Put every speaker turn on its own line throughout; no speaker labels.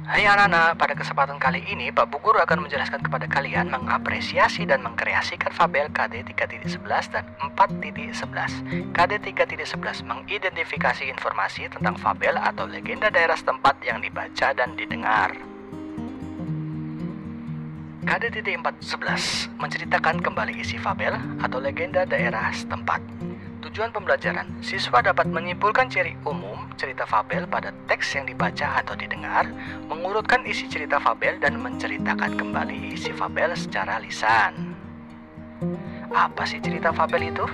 Hai anak-anak, pada kesempatan kali ini Pak Bu Guru akan menjelaskan kepada kalian mengapresiasi dan mengkreasikan fabel KD 3.11 dan 4.11. KD 3.11 mengidentifikasi informasi tentang fabel atau legenda daerah setempat yang dibaca dan didengar. KD 4.11 menceritakan kembali isi fabel atau legenda daerah setempat. Tujuan pembelajaran, siswa dapat menyimpulkan ciri umum cerita fabel pada teks yang dibaca atau didengar, mengurutkan isi cerita fabel dan menceritakan kembali isi fabel secara lisan. Apa sih cerita fabel itu?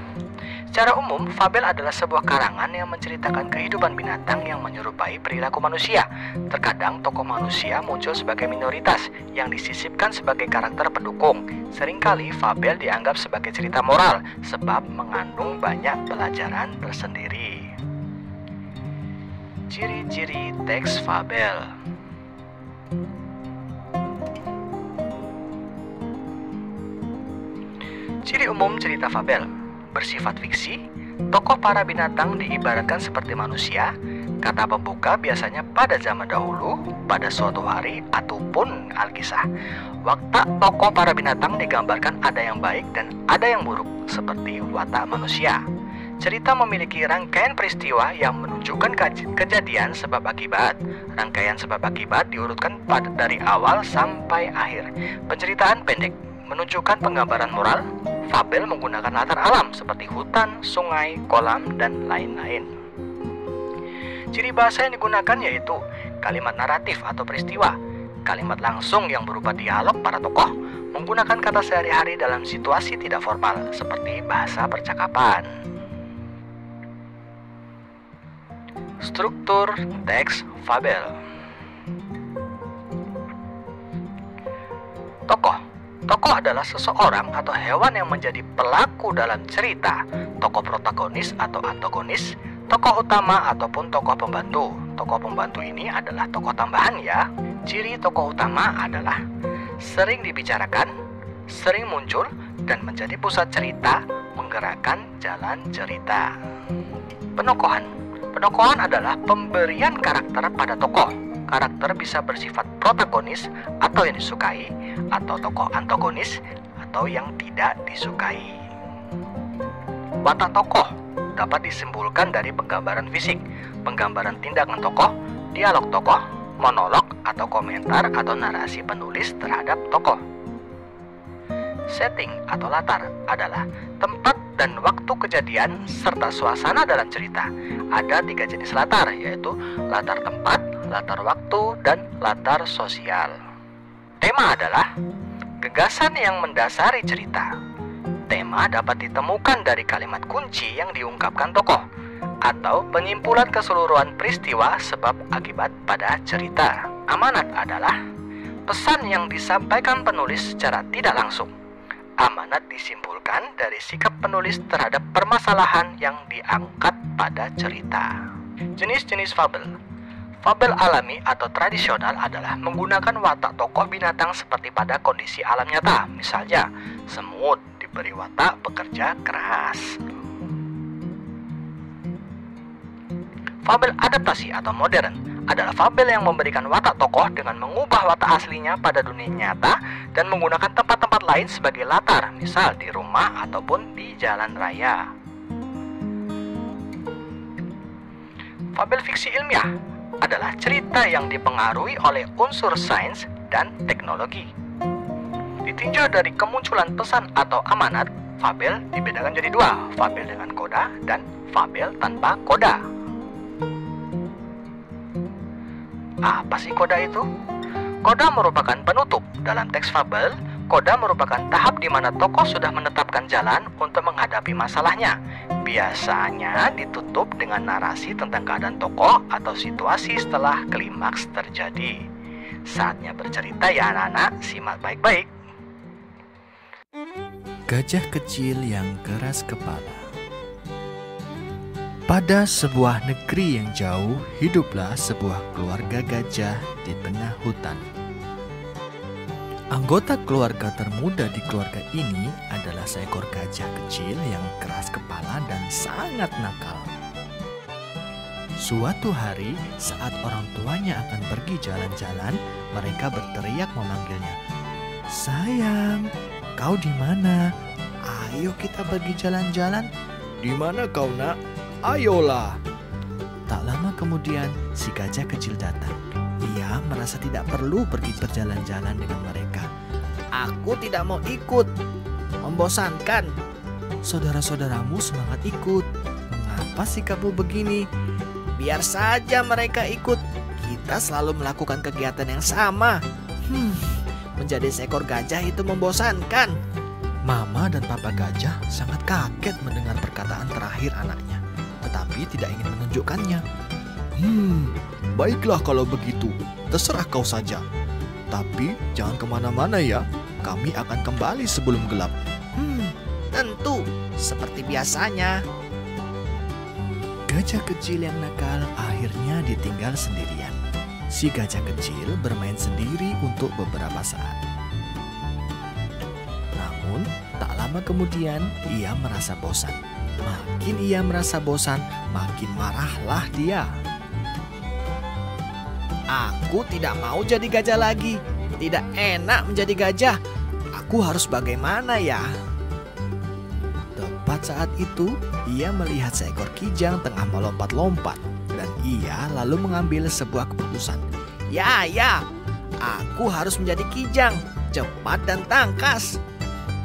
Secara umum, fabel adalah sebuah karangan yang menceritakan kehidupan binatang yang menyerupai perilaku manusia. Terkadang tokoh manusia muncul sebagai minoritas yang disisipkan sebagai karakter pendukung. Seringkali fabel dianggap sebagai cerita moral sebab mengandung banyak pelajaran tersendiri. Ciri-ciri teks fabel. Ciri umum cerita fabel bersifat fiksi, tokoh para binatang diibaratkan seperti manusia, kata pembuka biasanya pada zaman dahulu, pada suatu hari, ataupun alkisah. Watak tokoh para binatang digambarkan ada yang baik dan ada yang buruk, seperti watak manusia. Cerita memiliki rangkaian peristiwa yang menunjukkan kejadian sebab akibat. Rangkaian sebab akibat diurutkan dari awal sampai akhir. Penceritaan pendek menunjukkan penggambaran moral. Fabel menggunakan latar alam seperti hutan, sungai, kolam, dan lain-lain. Ciri bahasa yang digunakan yaitu kalimat naratif atau peristiwa, kalimat langsung yang berupa dialog para tokoh, menggunakan kata sehari-hari dalam situasi tidak formal seperti bahasa percakapan. Struktur teks fabel. Tokoh adalah seseorang atau hewan yang menjadi pelaku dalam cerita. Tokoh protagonis atau antagonis, tokoh utama ataupun tokoh pembantu. Tokoh pembantu ini adalah tokoh tambahan ya. Ciri tokoh utama adalah sering dibicarakan, sering muncul, dan menjadi pusat cerita, menggerakkan jalan cerita. Penokohan adalah pemberian karakter pada tokoh. Karakter bisa bersifat protagonis atau yang disukai, atau tokoh antagonis atau yang tidak disukai. Watak tokoh dapat disimpulkan dari penggambaran fisik, penggambaran tindakan tokoh, dialog tokoh, monolog atau komentar atau narasi penulis terhadap tokoh. Setting atau latar adalah tempat dan waktu kejadian serta suasana dalam cerita. Ada 3 jenis latar, yaitu latar tempat, latar waktu, dan latar sosial. Tema adalah gagasan yang mendasari cerita. Tema dapat ditemukan dari kalimat kunci yang diungkapkan tokoh atau penyimpulan keseluruhan peristiwa sebab akibat pada cerita. Amanat adalah pesan yang disampaikan penulis secara tidak langsung. Amanat disimpulkan dari sikap penulis terhadap permasalahan yang diangkat pada cerita. Jenis-jenis fabel. Fabel alami atau tradisional adalah menggunakan watak tokoh binatang seperti pada kondisi alam nyata. Misalnya, semut diberi watak pekerja keras. Fabel adaptasi atau modern adalah fabel yang memberikan watak tokoh dengan mengubah watak aslinya pada dunia nyata dan menggunakan tempat-tempat lain sebagai latar, misal di rumah ataupun di jalan raya. Fabel fiksi ilmiah adalah cerita yang dipengaruhi oleh unsur sains dan teknologi. Ditinjau dari kemunculan pesan atau amanat, fabel dibedakan jadi 2, fabel dengan koda dan fabel tanpa koda. Apa sih koda itu? Koda merupakan penutup. Dalam teks fabel, koda merupakan tahap di mana tokoh sudah menetapkan jalan untuk menghadapi masalahnya. Biasanya ditutup dengan narasi tentang keadaan tokoh atau situasi setelah klimaks terjadi. Saatnya bercerita ya anak-anak, simak baik-baik.
Gajah kecil yang keras kepala. Pada sebuah negeri yang jauh, hiduplah sebuah keluarga gajah di tengah hutan. Anggota keluarga termuda di keluarga ini adalah seekor gajah kecil yang keras kepala dan sangat nakal. Suatu hari saat orang tuanya akan pergi jalan-jalan, mereka berteriak memanggilnya. "Sayang, kau di mana? Ayo kita pergi jalan-jalan." "Di mana kau, Nak? Ayolah." Tak lama kemudian si gajah kecil datang. Ia merasa tidak perlu pergi berjalan-jalan dengan mereka. "Aku tidak mau ikut, membosankan." "Saudara-saudaramu semangat ikut. Mengapa sikapmu begini?" "Biar saja mereka ikut. Kita selalu melakukan kegiatan yang sama. Menjadi seekor gajah itu membosankan." Mama dan Papa gajah sangat kaget mendengar perkataan terakhir anaknya, tetapi tidak ingin menunjukkannya. Baiklah kalau begitu, terserah kau saja. Tapi jangan kemana-mana ya, kami akan kembali sebelum gelap." Tentu, seperti biasanya." Gajah kecil yang nakal akhirnya ditinggal sendirian. Si gajah kecil bermain sendiri untuk beberapa saat. Namun, tak lama kemudian ia merasa bosan. Makin ia merasa bosan, makin marahlah dia. "Aku tidak mau jadi gajah lagi. Tidak enak menjadi gajah. Aku harus bagaimana ya?" Tepat saat itu, ia melihat seekor kijang tengah melompat-lompat dan ia lalu mengambil sebuah keputusan. Ya, aku harus menjadi kijang, cepat dan tangkas."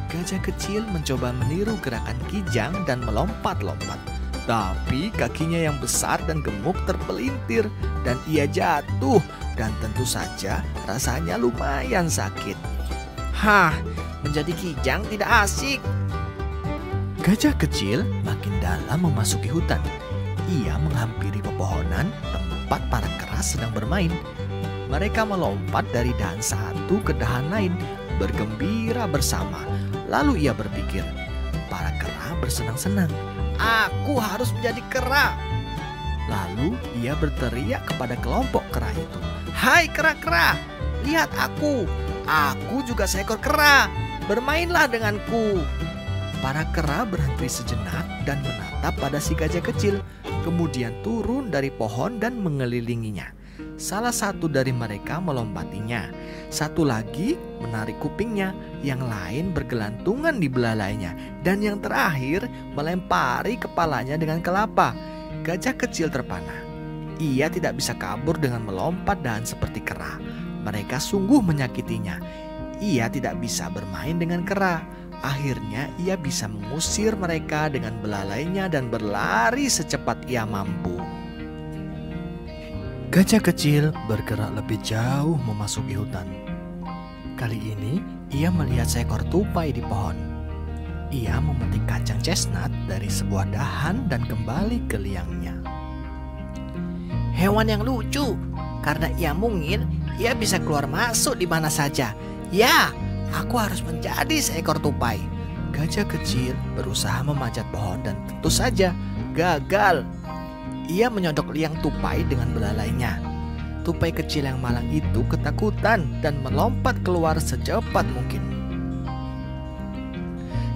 Gajah kecil mencoba meniru gerakan kijang dan melompat-lompat. Tapi kakinya yang besar dan gemuk terpelintir dan ia jatuh dan tentu saja rasanya lumayan sakit. Menjadi kijang tidak asik. Gajah kecil makin dalam memasuki hutan. Ia menghampiri pepohonan tempat para kera sedang bermain. Mereka melompat dari dahan satu ke dahan lain, bergembira bersama. Lalu ia berpikir, para kera bersenang-senang. "Aku harus menjadi kera." Lalu ia berteriak kepada kelompok kera itu. "Hai kera-kera, lihat aku. Aku juga seekor kera. Bermainlah denganku." Para kera berhenti sejenak dan menatap pada si gajah kecil, kemudian turun dari pohon dan mengelilinginya. Salah satu dari mereka melompatinya, satu lagi menarik kupingnya, yang lain bergelantungan di belalainya, dan yang terakhir melempari kepalanya dengan kelapa. Gajah kecil terpana. Ia tidak bisa kabur dengan melompat dahan seperti kera. Mereka sungguh menyakitinya. Ia tidak bisa bermain dengan kera. Akhirnya ia bisa mengusir mereka dengan belalainya dan berlari secepat ia mampu. Gajah kecil bergerak lebih jauh memasuki hutan. Kali ini ia melihat seekor tupai di pohon. Ia memetik kacang chestnut dari sebuah dahan dan kembali ke liangnya. "Hewan yang lucu, karena ia mungil, ia bisa keluar masuk di mana saja. Ya, aku harus menjadi seekor tupai." Gajah kecil berusaha memanjat pohon dan tentu saja gagal. Ia menyodok liang tupai dengan belalainya. Tupai kecil yang malang itu ketakutan dan melompat keluar secepat mungkin.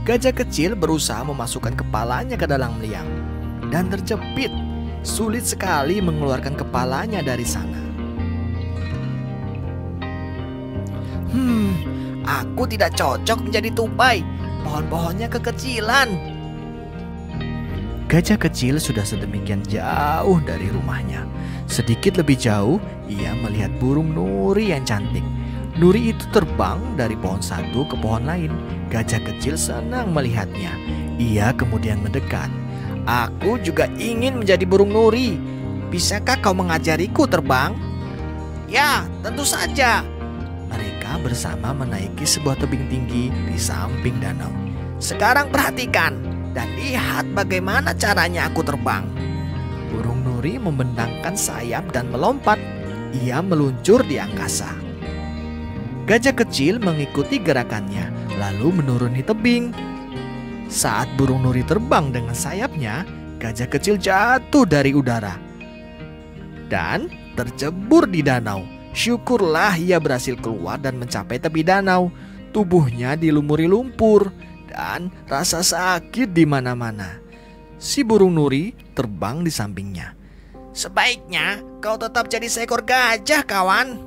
Gajah kecil berusaha memasukkan kepalanya ke dalam liang dan terjepit. Sulit sekali mengeluarkan kepalanya dari sana. Aku tidak cocok menjadi tupai. Pohon-pohonnya kekecilan. Gajah kecil sudah sedemikian jauh dari rumahnya. Sedikit lebih jauh, ia melihat burung nuri yang cantik. Nuri itu terbang dari pohon satu ke pohon lain. Gajah kecil senang melihatnya. Ia kemudian mendekat. "Aku juga ingin menjadi burung nuri. Bisakah kau mengajariku terbang?" "Ya, tentu saja." Mereka bersama menaiki sebuah tebing tinggi di samping danau. "Sekarang perhatikan dan lihat bagaimana caranya aku terbang." Burung nuri membentangkan sayap dan melompat. Ia meluncur di angkasa. Gajah kecil mengikuti gerakannya, lalu menuruni tebing. Saat burung nuri terbang dengan sayapnya, gajah kecil jatuh dari udara dan tercebur di danau. Syukurlah ia berhasil keluar dan mencapai tepi danau. Tubuhnya dilumuri lumpur dan rasa sakit di mana-mana. Si burung nuri terbang di sampingnya. Sebaiknya kau tetap jadi seekor gajah, kawan.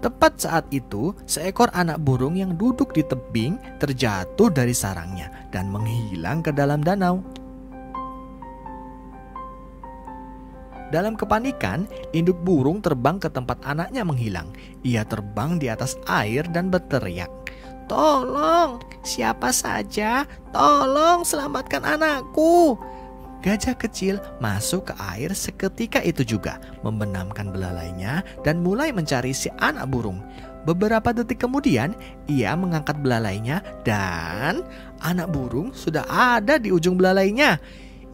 Tepat saat itu, seekor anak burung yang duduk di tebing terjatuh dari sarangnya dan menghilang ke dalam danau. Dalam kepanikan, induk burung terbang ke tempat anaknya menghilang. Ia terbang di atas air dan berteriak, "Tolong, siapa saja, tolong selamatkan anakku." Gajah kecil masuk ke air seketika itu juga, membenamkan belalainya dan mulai mencari si anak burung. Beberapa detik kemudian, ia mengangkat belalainya dan anak burung sudah ada di ujung belalainya.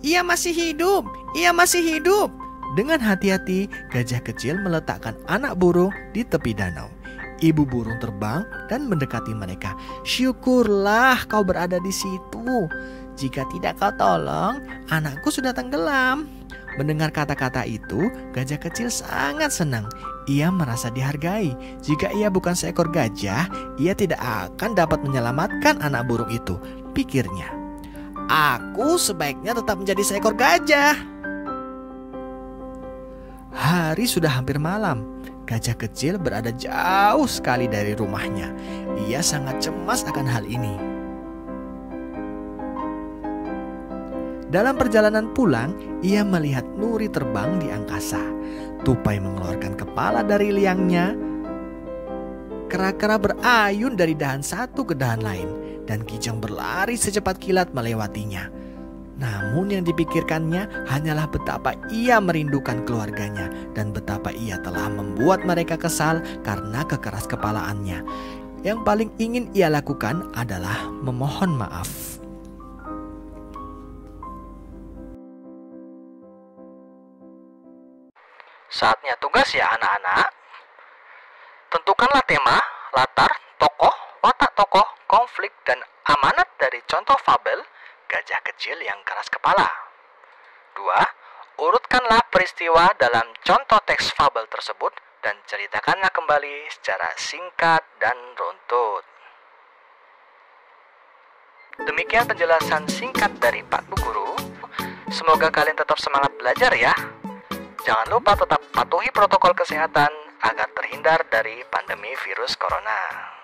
"Ia masih hidup, ia masih hidup." Dengan hati-hati, gajah kecil meletakkan anak burung di tepi danau. Ibu burung terbang dan mendekati mereka. "Syukurlah kau berada di situ. Jika tidak kau tolong, anakku sudah tenggelam." Mendengar kata-kata itu, gajah kecil sangat senang. Ia merasa dihargai. Jika ia bukan seekor gajah, ia tidak akan dapat menyelamatkan anak burung itu, pikirnya. "Aku sebaiknya tetap menjadi seekor gajah." Hari sudah hampir malam. Gajah kecil berada jauh sekali dari rumahnya. Ia sangat cemas akan hal ini. Dalam perjalanan pulang, ia melihat Nuri terbang di angkasa. Tupai mengeluarkan kepala dari liangnya. Kera-kera berayun dari dahan satu ke dahan lain, dan Kijang berlari secepat kilat melewatinya. Namun yang dipikirkannya hanyalah betapa ia merindukan keluarganya dan betapa ia telah membuat mereka kesal karena kekeras kepalaannya. Yang paling ingin ia lakukan adalah memohon maaf.
Saatnya tugas ya anak-anak. Tentukanlah tema, latar, tokoh, watak tokoh, konflik, dan amanat dari contoh fabel Gajah Kecil yang Keras Kepala. 2. Urutkanlah peristiwa dalam contoh teks fabel tersebut dan ceritakanlah kembali secara singkat dan runtut. Demikian penjelasan singkat dari Pak Bu Guru. Semoga kalian tetap semangat belajar ya. Jangan lupa tetap patuhi protokol kesehatan agar terhindar dari pandemi virus corona.